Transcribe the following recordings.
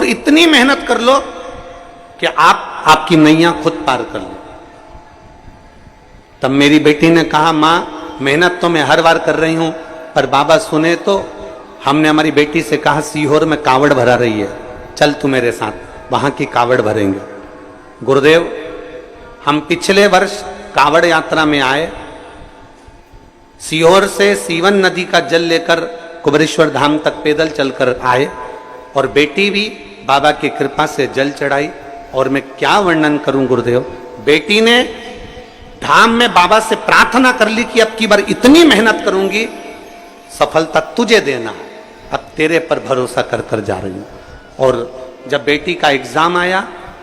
और इतनी मेहनत कर लो कि आपकी नैया खुद पार कर लो। तब मेरी बेटी ने कहा, मां मेहनत तो मैं हर बार कर रही हूं, पर बाबा सुने तो। हमने हमारी बेटी से कहा, सीहोर में कावड़ भरा रही है, चल तू मेरे साथ, वहां की कावड़ भरेंगे। गुरुदेव, हम पिछले वर्ष कावड़ यात्रा में आए, सीहोर से सीवन नदी का जल लेकर कुबेरेश्वर धाम तक पैदल चलकर आए, और बेटी भी बाबा की कृपा से जल चढ़ाई। और मैं क्या वर्णन करूं गुरुदेव, बेटी ने धाम में बाबा से प्रार्थना कर ली कि अब की बार इतनी मेहनत करूंगी, सफलता तुझे देना, अब तेरे पर भरोसा कर कर जा रही हूं। और जब बेटी का एग्जाम आया,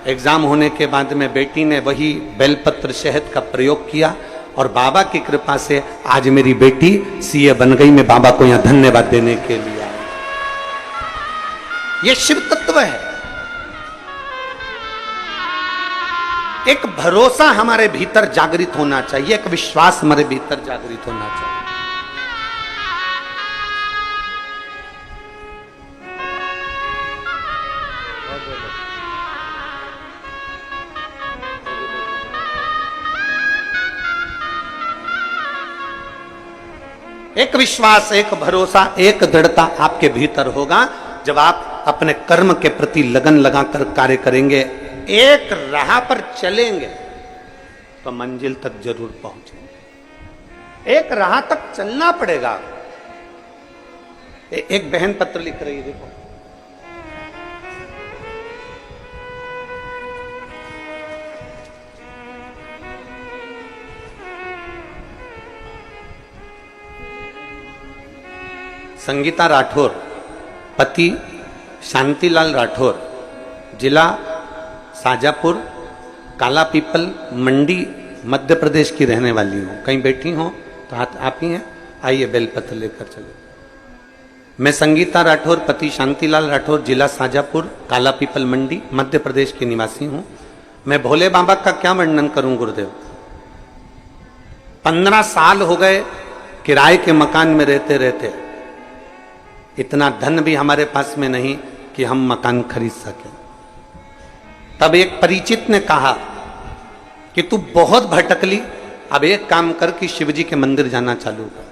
एग्जाम होने के बाद में बेटी ने वही बेलपत्र शहद का प्रयोग किया, और बाबा की कृपा से आज मेरी बेटी सीए बन गई। मैं बाबा को यहां धन्यवाद देने के लिए आया। यह शिव तत्व है। एक भरोसा हमारे भीतर जागृत होना चाहिए, एक विश्वास हमारे भीतर जागृत होना चाहिए। एक विश्वास, एक भरोसा, एक दृढ़ता आपके भीतर होगा जब आप अपने कर्म के प्रति लगन लगाकर कार्य करेंगे, एक राह पर चलेंगे तो मंजिल तक जरूर पहुंचेंगे। एक राह तक चलना पड़ेगा। एक बहन पत्र लिख रही है, देखो। संगीता राठौर, पति शांतिलाल राठौर, जिला साजापुर, काला पीपल मंडी, मध्य प्रदेश की रहने वाली हूँ। कहीं बैठी हो तो आप ही हैं, आइए बेलपत्र लेकर चले। मैं संगीता राठौर, पति शांतिलाल राठौर, जिला साजापुर, काला पीपल मंडी, मध्य प्रदेश की निवासी हूँ। मैं भोले बाबा का क्या वर्णन करूं गुरुदेव। 15 साल हो गए किराए के मकान में रहते रहते। इतना धन भी हमारे पास में नहीं कि हम मकान खरीद सकें। तब एक परिचित ने कहा कि तू बहुत भटकली, अब एक काम कर कि शिव जी के मंदिर जाना चालू कर।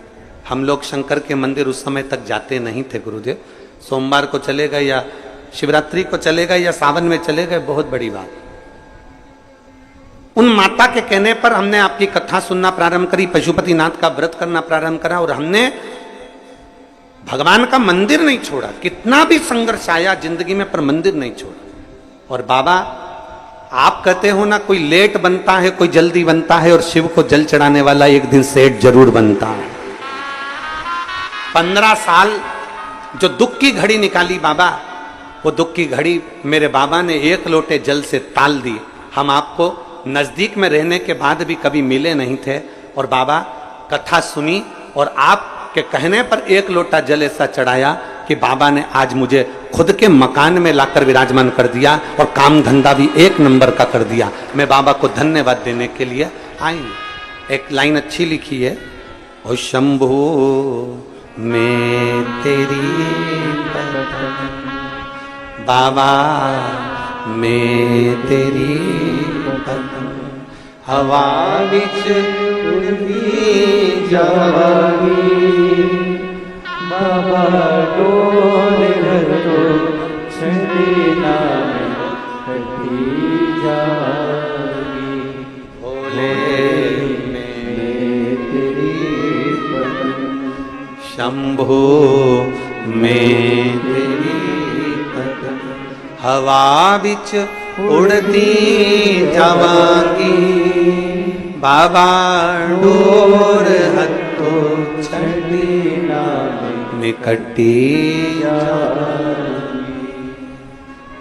हम लोग शंकर के मंदिर उस समय तक जाते नहीं थे गुरुदेव। सोमवार को चले गए या शिवरात्रि को चले गए या सावन में चले गए, बहुत बड़ी बात। उन माता के कहने पर हमने आपकी कथा सुनना प्रारंभ करी, पशुपतिनाथ का व्रत करना प्रारंभ करा, और हमने भगवान का मंदिर नहीं छोड़ा। कितना भी संघर्ष आया जिंदगी में, पर मंदिर नहीं छोड़ा। और बाबा, आप कहते हो ना, कोई लेट बनता है, कोई जल्दी बनता है, और शिव को जल चढ़ाने वाला एक दिन सेठ जरूर बनता है। 15 साल जो दुख की घड़ी निकाली बाबा, वो दुख की घड़ी मेरे बाबा ने एक लोटे जल से ताल दी। हम आपको नजदीक में रहने के बाद भी कभी मिले नहीं थे, और बाबा कथा सुनी, और आप के कहने पर एक लोटा जल ऐसा चढ़ाया कि बाबा ने आज मुझे खुद के मकान में लाकर विराजमान कर दिया, और काम धंधा भी एक नंबर का कर दिया। मैं बाबा को धन्यवाद देने के लिए आई। एक लाइन अच्छी लिखी है, ओ शंभू मैं तेरी बाबा मैं तेरी हवा विच उड़दी जावांगी, बाबा डोर तो छड़ी नाम कटी जावांगी। भोले मैं तेरी पत्नी, शंभो मैं तेरी पत्नी, हवा विच उड़ती जावांगी, बाबा डोर हथो छड़ी नाम में कटी जावांगी।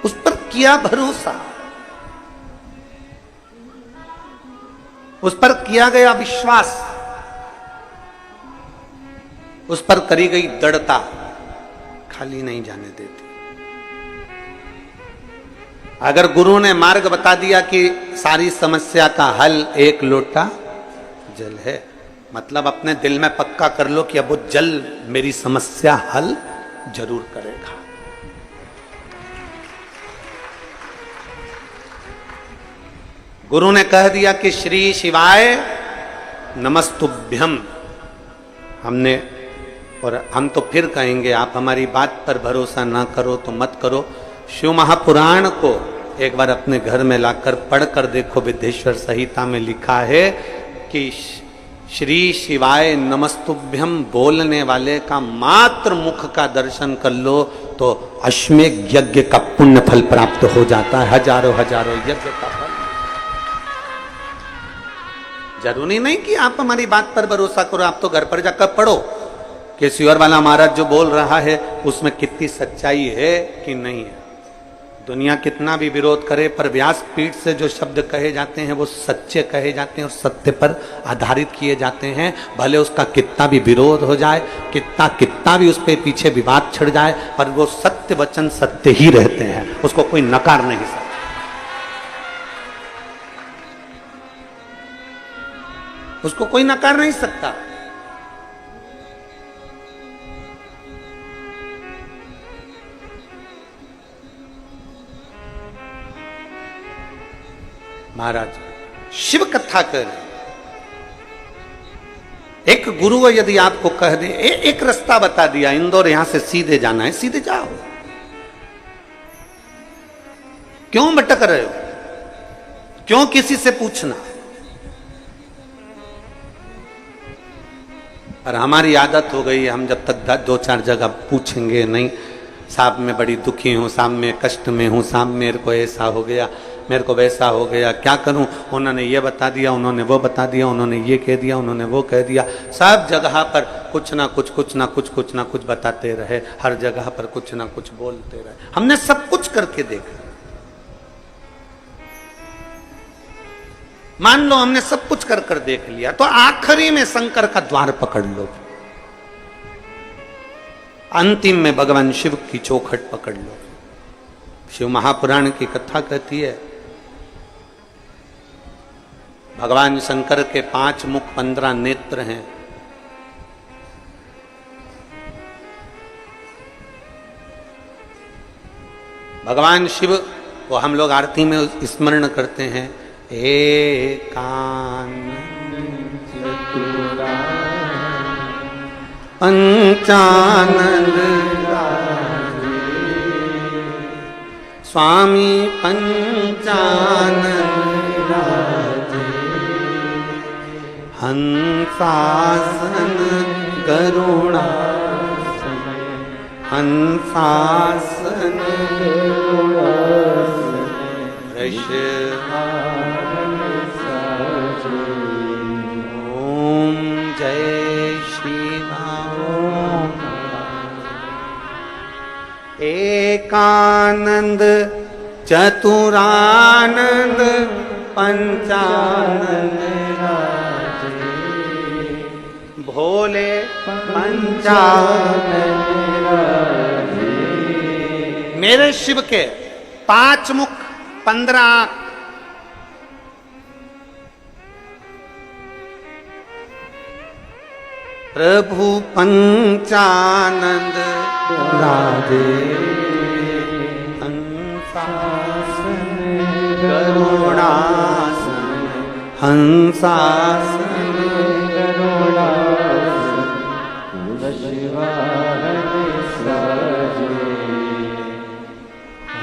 उस पर किया भरोसा, उस पर किया गया विश्वास, उस पर करी गई दृढ़ता खाली नहीं जाने देती। अगर गुरु ने मार्ग बता दिया कि सारी समस्या का हल एक लोटा जल है, मतलब अपने दिल में पक्का कर लो कि अब वो जल मेरी समस्या हल जरूर करेगा। गुरु ने कह दिया कि श्री शिवाय नमस्तुभ्यम। हमने, और हम तो फिर कहेंगे, आप हमारी बात पर भरोसा ना करो तो मत करो। शिव महापुराण को एक बार अपने घर में लाकर पढ़कर देखो। विद्येश्वर संहिता में लिखा है कि श्री शिवाय नमस्तुभ्यम बोलने वाले का मात्र मुख का दर्शन कर लो तो अश्वमेध यज्ञ का पुण्य फल प्राप्त हो जाता है, हजारों हजारों यज्ञ का फल। जरूरी नहीं कि आप हमारी बात पर भरोसा करो, आप तो घर पर जाकर पढ़ो कि सियोर वाला महाराज जो बोल रहा है उसमें कितनी सच्चाई है कि नहीं है। दुनिया कितना भी विरोध करे पर व्यासपीठ से जो शब्द कहे जाते हैं वो सच्चे कहे जाते हैं और सत्य पर आधारित किए जाते हैं। भले उसका कितना भी विरोध हो जाए, कितना भी उस पे पीछे विवाद छिड़ जाए, पर वो सत्य वचन सत्य ही रहते हैं, उसको कोई नकार नहीं सकता। उसको कोई नकार नहीं सकता। महाराज शिव कथा कर, एक गुरु यदि आपको कह दे, एक रास्ता बता दिया, इंदौर यहां से सीधे जाना है, सीधे जाओ, क्यों भटक रहे हो, क्यों किसी से पूछना। और हमारी आदत हो गई है, हम जब तक दो चार जगह पूछेंगे नहीं, साहब मैं बड़ी दुखी हूं, साहब मैं कष्ट में हूं, साहब मेरे को ऐसा हो गया, मेरे को वैसा हो गया, क्या करूं, उन्होंने ये बता दिया, उन्होंने वो बता दिया, उन्होंने ये कह दिया, उन्होंने वो कह दिया। सब जगह पर कुछ ना कुछ बताते रहे, हर जगह पर कुछ ना कुछ बोलते रहे। हमने सब कुछ करके देखा। मान लो हमने सब कुछ कर देख लिया, तो आखिरी में शंकर का द्वार पकड़ लो, अंतिम में भगवान शिव की चौखट पकड़ लो। शिव महापुराण की कथा कहती है भगवान शंकर के 5 मुख 15 नेत्र हैं। भगवान शिव को हम लोग आरती में स्मरण करते हैं, पंचानंद स्वामी पंचानंद हंसासन करुणा हंसासन ओम जय शिवाओम। एकानंद चतुरानंद पंचानंद भोले पंचानंद। मेरे शिव के 5 मुख 15 आंख, प्रभु पंचानंद राधे हंसासन करुणासन हंसासन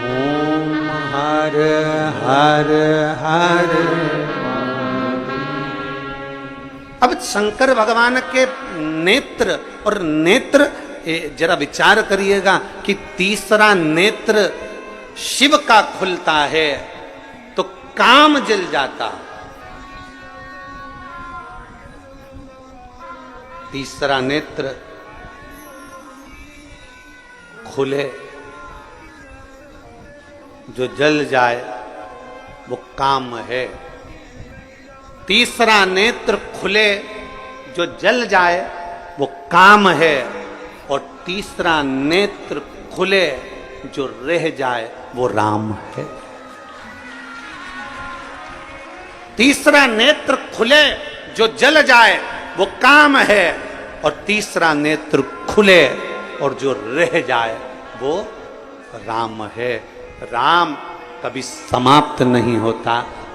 ओम हर हर हर। अब शंकर भगवान के नेत्र, और नेत्र जरा विचार करिएगा कि तीसरा नेत्र शिव का खुलता है तो काम जल जाता। तीसरा नेत्र खुले, जो जल जाए वो काम है। तीसरा नेत्र खुले, जो जल जाए वो काम है। और तीसरा नेत्र खुले, जो रह जाए वो राम है। तीसरा नेत्र खुले, जो जल जाए वो काम है। और तीसरा नेत्र खुले और जो रह जाए वो राम है। राम कभी समाप्त नहीं होता,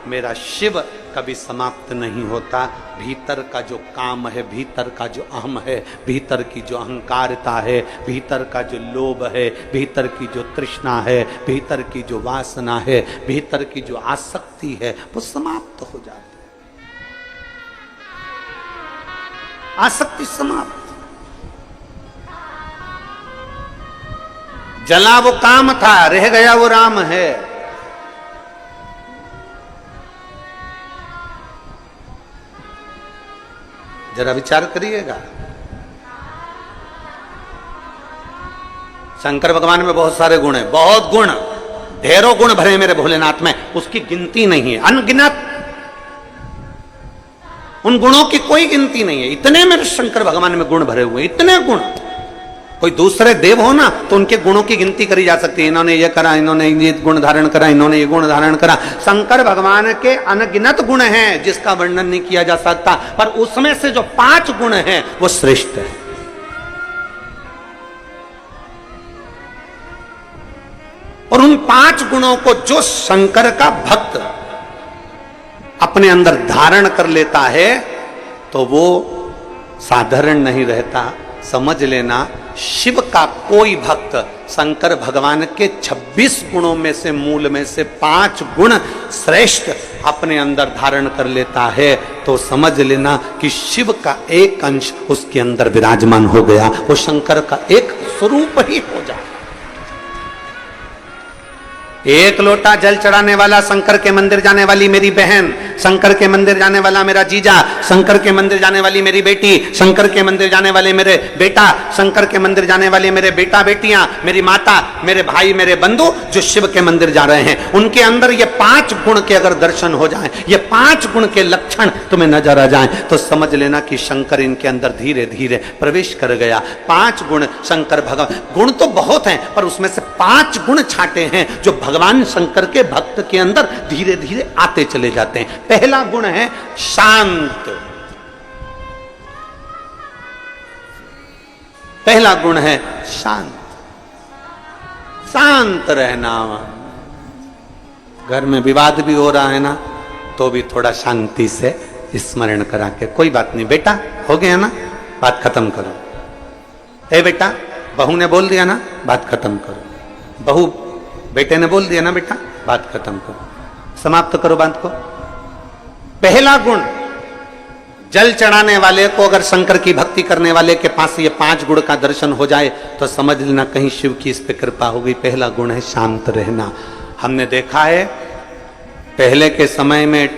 मेरा शिव कभी समाप्त नहीं होता। भीतर का जो काम है, भीतर का जो अहम है, भीतर की जो अहंकारता है, भीतर का जो लोभ है, भीतर की जो तृष्णा है, भीतर की जो वासना है, भीतर की जो आसक्ति है, वो समाप्त हो जाती है। आसक्ति समाप्त। जला वो काम था, रह गया वो राम है। जरा विचार करिएगा। शंकर भगवान में बहुत सारे गुण हैं, बहुत गुण, ढेरों गुण भरे मेरे भोलेनाथ में, उसकी गिनती नहीं है, अनगिनत। उन गुणों की कोई गिनती नहीं है। इतने मेरे शंकर भगवान में गुण भरे हुए, इतने गुण। कोई दूसरे देव हो ना तो उनके गुणों की गिनती करी जा सकती है, इन्होंने ये करा, इन्होंने ये गुण धारण करा, इन्होंने ये गुण धारण करा। शंकर भगवान के अनगिनत गुण हैं जिसका वर्णन नहीं किया जा सकता, पर उसमें से जो 5 गुण हैं वो श्रेष्ठ है। और उन 5 गुणों को जो शंकर का भक्त अपने अंदर धारण कर लेता है तो वो साधारण नहीं रहता। समझ लेना, शिव का कोई भक्त शंकर भगवान के 26 गुणों में से, मूल में से 5 गुण श्रेष्ठ अपने अंदर धारण कर लेता है तो समझ लेना कि शिव का एक अंश उसके अंदर विराजमान हो गया, वो शंकर का एक स्वरूप ही हो जाए। एक लोटा जल चढ़ाने वाला शंकर के मंदिर जाने वाली मेरी बहन, शंकर के मंदिर जाने वाला मेरा जीजा, शंकर के मंदिर जाने वाली मेरी बेटी, शंकर के मंदिर जाने वाले मेरे बेटा, शंकर के मंदिर जाने वाले मेरे बेटा बेटियां, मेरी माता, मेरे भाई, मेरे बंधु जो शिव के मंदिर जा रहे हैं, उनके अंदर ये 5 गुण के अगर दर्शन हो जाएं, ये 5 गुण के लक्षण तुम्हें नजर आ जाएं तो समझ लेना कि शंकर इनके अंदर धीरे धीरे प्रवेश कर गया। 5 गुण शंकर भगवान, गुण तो बहुत हैं पर उसमें से 5 गुण छाटे हैं जो भगवान शंकर के भक्त के अंदर धीरे धीरे आते चले जाते हैं। पहला गुण है शांत। पहला गुण है शांत, शांत रहना। घर में विवाद भी हो रहा है ना तो भी थोड़ा शांति से स्मरण करा के, कोई बात नहीं बेटा, हो गया ना, बात खत्म करो। ए बेटा, बहू ने बोल दिया ना, बात खत्म करो। बहू बेटे ने बोल दिया ना बेटा, बात खत्म करो, समाप्त करो बात को। पहला गुण, जल चढ़ाने वाले को अगर शंकर की भक्ति करने वाले के पास ये 5 गुण का दर्शन हो जाए तो समझ लेना कहीं शिव की इस पे कृपा हो गई। पहला गुण है शांत रहना। हमने देखा है पहले के समय में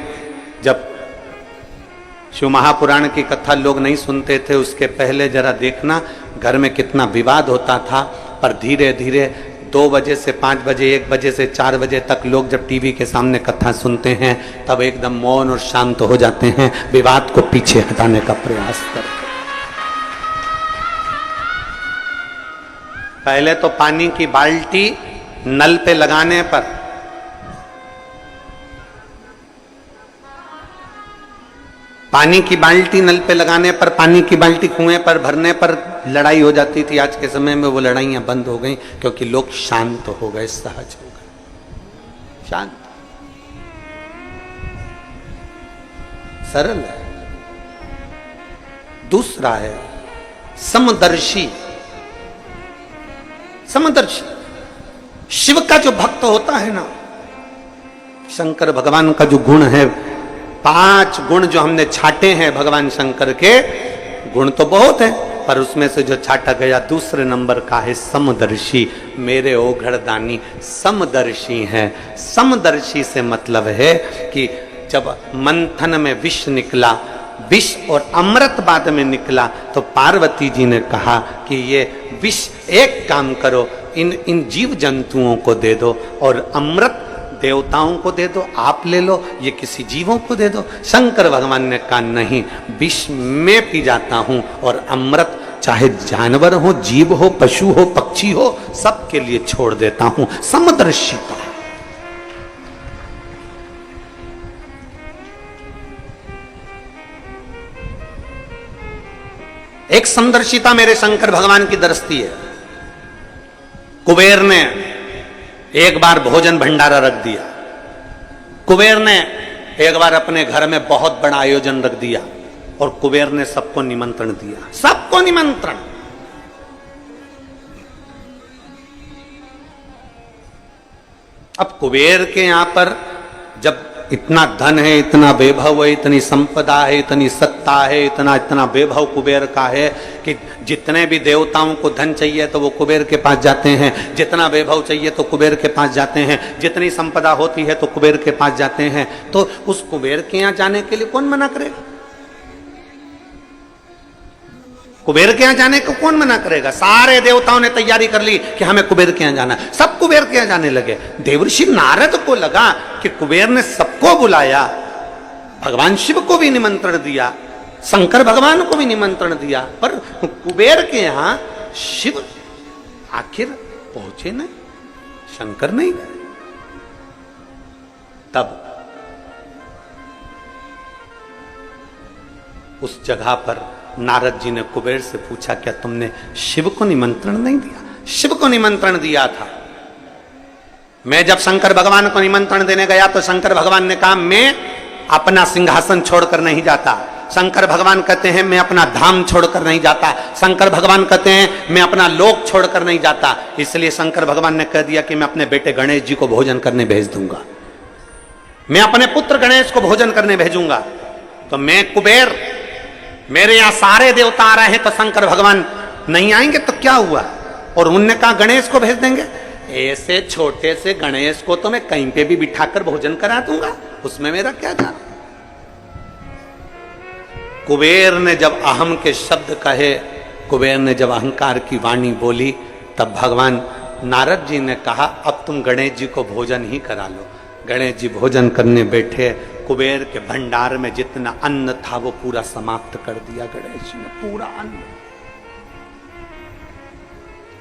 जब शिव महापुराण की कथा लोग नहीं सुनते थे, उसके पहले जरा देखना घर में कितना विवाद होता था, पर धीरे धीरे 2 बजे से 5 बजे, 1 बजे से 4 बजे तक लोग जब टीवी के सामने कथा सुनते हैं तब एकदम मौन और शांत हो जाते हैं, विवाद को पीछे हटाने का प्रयास करते हैं। पहले तो पानी की बाल्टी नल पे लगाने पर पानी की बाल्टी नल पे लगाने पर, पानी की बाल्टी कुएं पर भरने पर लड़ाई हो जाती थी। आज के समय में वो लड़ाइयां बंद हो गई क्योंकि लोग शांत हो गए, सहज हो गए, शांत, सरल है। दूसरा है समदर्शी। समदर्शी शिव का जो भक्त होता है ना, शंकर भगवान का जो गुण है, 5 गुण जो हमने छाटे हैं भगवान शंकर के, गुण तो बहुत है पर उसमें से जो छाटा गया दूसरे नंबर का है समदर्शी। मेरे ओघड़दानी समदर्शी हैं। समदर्शी से मतलब है कि जब मंथन में विष निकला, विष और अमृत बाद में निकला, तो पार्वती जी ने कहा कि ये विष एक काम करो, इन जीव जंतुओं को दे दो और अमृत देवताओं को दे दो, आप ले लो, ये किसी जीवों को दे दो। शंकर भगवान ने कहा नहीं, विष मैं पी जाता हूं और अमृत चाहे जानवर हो, जीव हो, पशु हो, पक्षी हो, सबके लिए छोड़ देता हूं। समदर्शिता। एक समदर्शिता मेरे शंकर भगवान की दृष्टि है। कुबेर ने एक बार भोजन भंडारा रख दिया। कुबेर ने एक बार अपने घर में बहुत बड़ा आयोजन रख दिया और कुबेर ने सबको निमंत्रण दिया, सबको निमंत्रण। अब कुबेर के यहां पर जब इतना धन है, इतना वैभव है, इतनी संपदा है, इतनी सत्ता है, इतना इतना वैभव कुबेर का है कि जितने भी देवताओं को धन चाहिए तो वो कुबेर के पास जाते हैं, जितना वैभव चाहिए तो कुबेर के पास जाते हैं, जितनी संपदा होती है तो कुबेर के पास जाते हैं। तो उस कुबेर के यहां जाने के लिए कौन मना करेगा? कुबेर के यहां जाने को कौन मना करेगा? सारे देवताओं ने तैयारी कर ली कि हमें कुबेर के यहां जाना, सब कुबेर के यहां जाने लगे। देवर्षि नारद को लगा कि कुबेर ने सबको बुलाया, भगवान शिव को भी निमंत्रण दिया, शंकर भगवान को भी निमंत्रण दिया, पर कुबेर के यहां शिव आखिर पहुंचे नहीं, शंकर नहीं गए। तब उस जगह पर नारद जी ने कुबेर से पूछा, क्या तुमने शिव को निमंत्रण नहीं दिया? शिव को निमंत्रण दिया था। मैं जब शंकर भगवान को निमंत्रण देने गया तो शंकर भगवान ने कहा मैं अपना सिंहासन छोड़कर नहीं जाता। शंकर भगवान कहते हैं मैं अपना धाम छोड़कर नहीं जाता। शंकर भगवान कहते हैं मैं अपना लोक छोड़कर नहीं जाता। इसलिए शंकर भगवान ने कह दिया कि मैं अपने बेटे गणेश जी को भोजन करने भेज दूंगा, मैं अपने पुत्र गणेश को भोजन करने भेजूंगा। तो मैं कुबेर, मेरे यहां सारे देवता आ रहे हैं तो शंकर भगवान नहीं आएंगे तो क्या हुआ? और उनने कहा गणेश को भेज देंगे। ऐसे छोटे से गणेश को तो मैं कहीं पे भी बिठाकर भोजन करा दूंगा, उसमें मेरा क्या जाना। कुबेर ने जब अहम के शब्द कहे, कुबेर ने जब अहंकार की वाणी बोली, तब भगवान नारद जी ने कहा अब तुम गणेश जी को भोजन ही करा लो। गणेश जी भोजन करने बैठे, कुबेर के भंडार में जितना अन्न था वो पूरा समाप्त कर दिया गणेश जी ने, पूरा अन्न।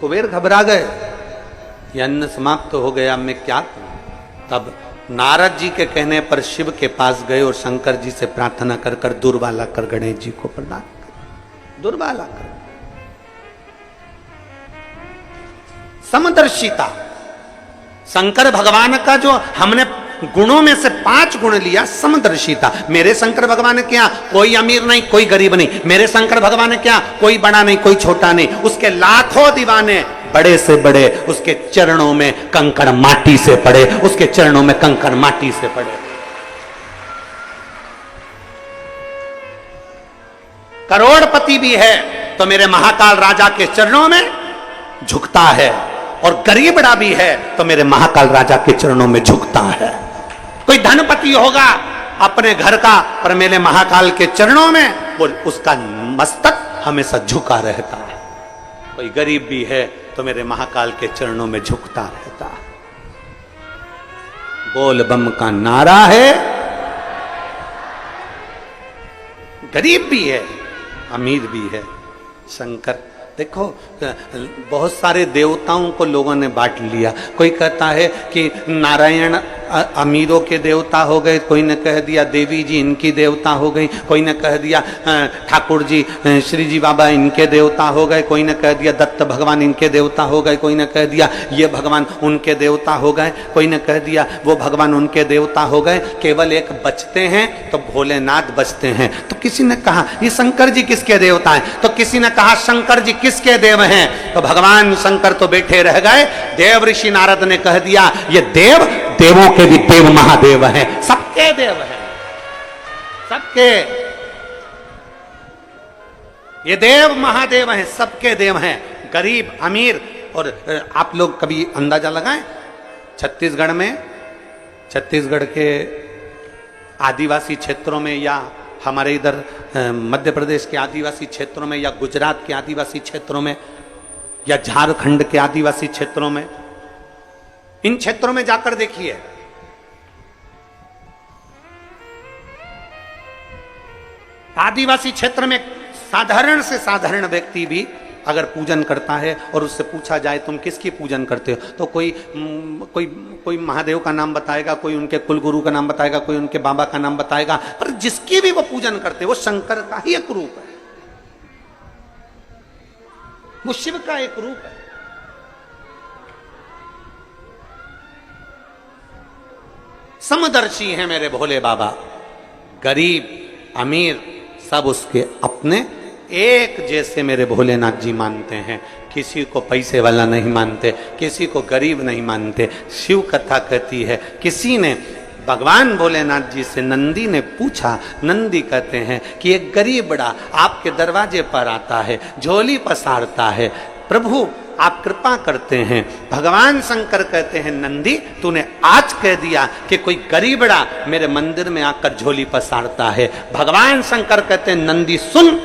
कुबेर घबरा गए, ये अन्न समाप्त हो गया, मैं क्या करूं? तब नारद जी के कहने पर शिव के पास गए और शंकर जी से प्रार्थना कर कर दुर्वा लाकर गणेश जी को प्रदान कर, दुर्वा लाकर। समदर्शिता, शंकर भगवान का जो हमने गुणों में से 5 गुण लिया, समदर्शिता। मेरे शंकर भगवान ने क्या, कोई अमीर नहीं कोई गरीब नहीं। मेरे शंकर भगवान ने क्या, कोई बड़ा नहीं कोई छोटा नहीं। उसके लाखों दीवाने, बड़े से बड़े, उसके चरणों में कंकड़ माटी से पड़े, उसके चरणों में कंकड़ माटी से पड़े। करोड़पति भी है तो मेरे महाकाल राजा के चरणों में झुकता है, और गरीबड़ा भी है तो मेरे महाकाल राजा के चरणों में झुकता है। कोई धनपति होगा अपने घर का, पर मेरे महाकाल के चरणों में वो उसका मस्तक हमेशा झुका रहता है। कोई गरीब भी है तो मेरे महाकाल के चरणों में झुकता रहता है। बोल बम का नारा है। गरीब भी है अमीर भी है शंकर। देखो बहुत सारे देवताओं को लोगों ने बांट लिया। कोई कहता है कि नारायण अमीरों के देवता हो गए, कोई ने कह दिया देवी जी इनकी देवता हो गई, कोई ने कह दिया ठाकुर जी श्री जी बाबा इनके देवता हो गए, कोई ने कह दिया दत्त भगवान इनके देवता हो गए, कोई ने कह दिया ये भगवान उनके देवता हो गए, कोई ने कह दिया वो भगवान उनके देवता हो गए। केवल एक बचते हैं तो भोलेनाथ बचते हैं। तो किसी ने कहा ये शंकर जी किसके देवता हैं, तो किसी ने कहा शंकर जी किसके देव हैं, तो भगवान शंकर तो बैठे रह गए। देव ऋषि नारद ने कह दिया ये देव देवों के भी देव महादेव हैं, सबके देव हैं, सबके ये देव महादेव हैं, सबके देव हैं, गरीब अमीर। और आप लोग कभी अंदाजा लगाएं, छत्तीसगढ़ के आदिवासी क्षेत्रों में, या हमारे इधर मध्य प्रदेश के आदिवासी क्षेत्रों में, या गुजरात के आदिवासी क्षेत्रों में, या झारखंड के आदिवासी क्षेत्रों में, इन क्षेत्रों में जाकर देखिए आदिवासी क्षेत्र में साधारण से साधारण व्यक्ति भी अगर पूजन करता है और उससे पूछा जाए तुम किसकी पूजन करते हो, तो कोई महादेव का नाम बताएगा, कोई उनके कुलगुरु का नाम बताएगा, कोई उनके बाबा का नाम बताएगा, पर जिसकी भी वो पूजन करते वो शंकर का ही एक रूप है, वो शिव का एक रूप है। समदर्शी है मेरे भोले बाबा। गरीब अमीर सब उसके अपने एक जैसे मेरे भोलेनाथ जी मानते हैं। किसी को पैसे वाला नहीं मानते, किसी को गरीब नहीं मानते। शिव कथा कहती है, किसी ने भगवान भोलेनाथ जी से नंदी ने पूछा, नंदी कहते हैं कि एक गरीब बड़ा आपके दरवाजे पर आता है, झोली पसारता है, प्रभु आप कृपा करते हैं। भगवान शंकर कहते हैं, नंदी तूने आज कह दिया कि कोई गरीबड़ा मेरे मंदिर में आकर झोली पसारता है। भगवान शंकर कहते हैं, नंदी सुन,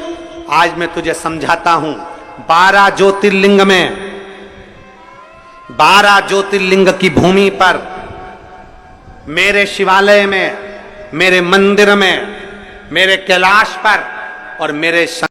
आज मैं तुझे समझाता हूं। 12 ज्योतिर्लिंग में, 12 ज्योतिर्लिंग की भूमि पर, मेरे शिवालय में, मेरे मंदिर में, मेरे कैलाश पर और मेरे